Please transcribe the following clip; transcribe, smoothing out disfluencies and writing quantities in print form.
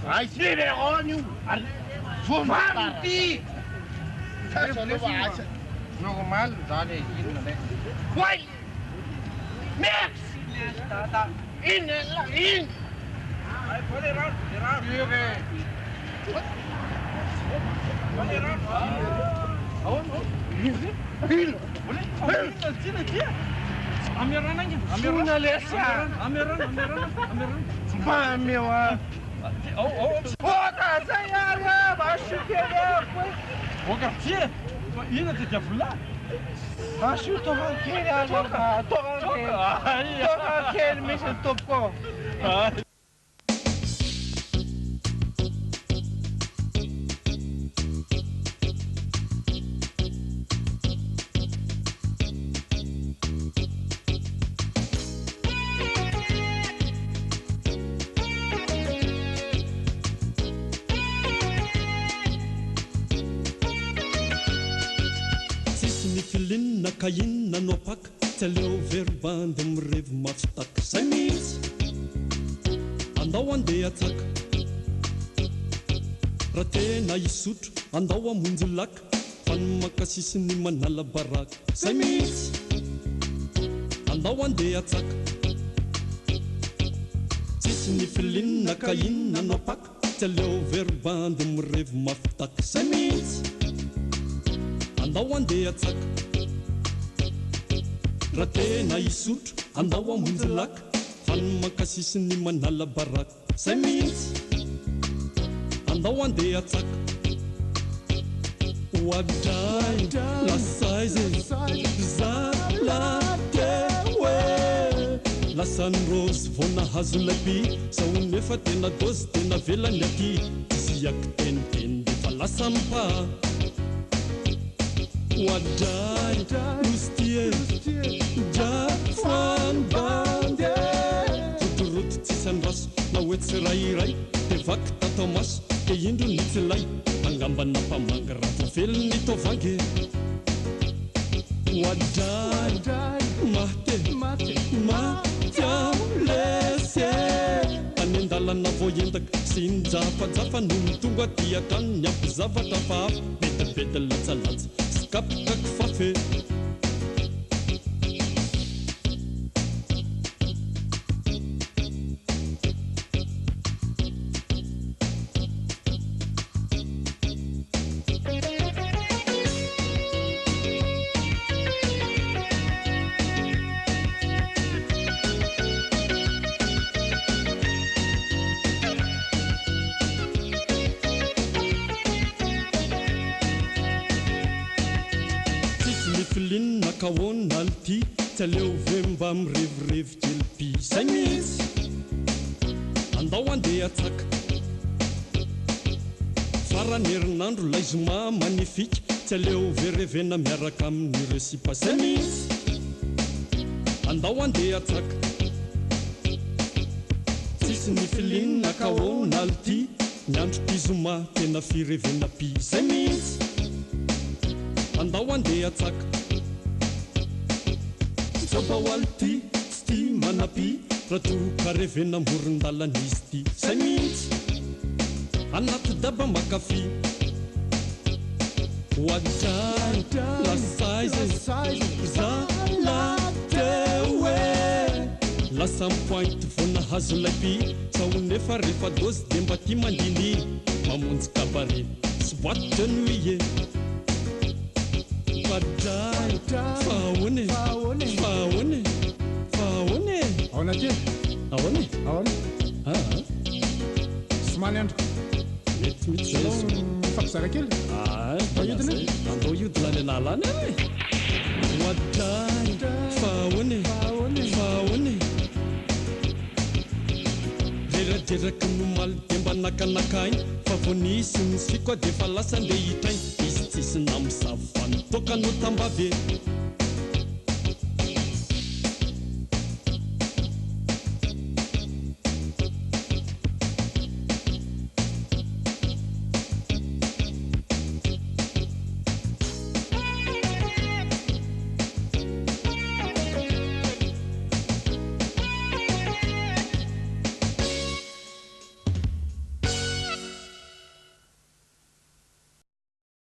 Ai sireônio! Fumanti! Normal, zany inona ndraiky. Why? Max! In! Ay, pwede ron. Sige. Pwede ron. Mamiła! Oka, zajara, masz Oka, gdzie? To ile ty dziewula? Asu tohan alaka, tohan kel misal topko. Kain nanao paka tsy aleo verobandy mirevo mafitaka zay mihitsy andao andeha atsaka raha tena isotro andao amonjy laka fa ny makasisiny manala baraka zay mihitsy andao andeha atsaka tsisy ny filinina kain nanao paka tsy aleo verobandy mirevo mafitaka zay mihitsy andao andeha atsaka raha tena isotro andao amonjy laka fa ny makasisiny manala baraka zay mihitsy andao andeha atsaka oadray lasay zay zalate hoe lasany rosy vao nahazo lapi zao nefa tena dozy tena velany aty izy akiteniteny defa lasa mpa oadray lostie jafambande todoroty tsisy andraso na hoe tsy rairay de vaky tatao maso de indro ny tsy lay angambana mpamanga raha voavelony tovange oadray mahte matiamlese any andalana voentaka sy nyjafajafa no ny tonga ty atrano ny ampy zavatra fa hafa bedabeda latsalatsa sy kapikaky fafe kaona alty tsy aleo vemba mirevirevy kelypi zay mihitsy andao andeha atsaka farany herinandro laizoma magnifika tsy aleo verevena miaraka amin'ny resipa zay mihitsy andao andeha atsaka tsisy ny filinina kaona alty ny andro pizoma tena firevena pi zay mihitsy andao andeha atsaka Zabaoalty tsy ty manapi raha tokarevena morondalana izy ty zay mihitsy anaty daba makafi oadray lasay zay zalate hoe lasa mipointy vao nahazo lapi sao nefa rehefa dozy de mba ty mandiny mamonjy kabare sy boîte de nuit oadray faone Aona ty? Ahoana? Somany andro. Mety zao mifampizara kely. Iodina? Andao iodina any analany any. Oadray faone reraderaky no maly de mba nakanakainy fa vao nisy misy koa de fa lasa nde hitrainy izy tsisy namosavy fa nitoka no tambave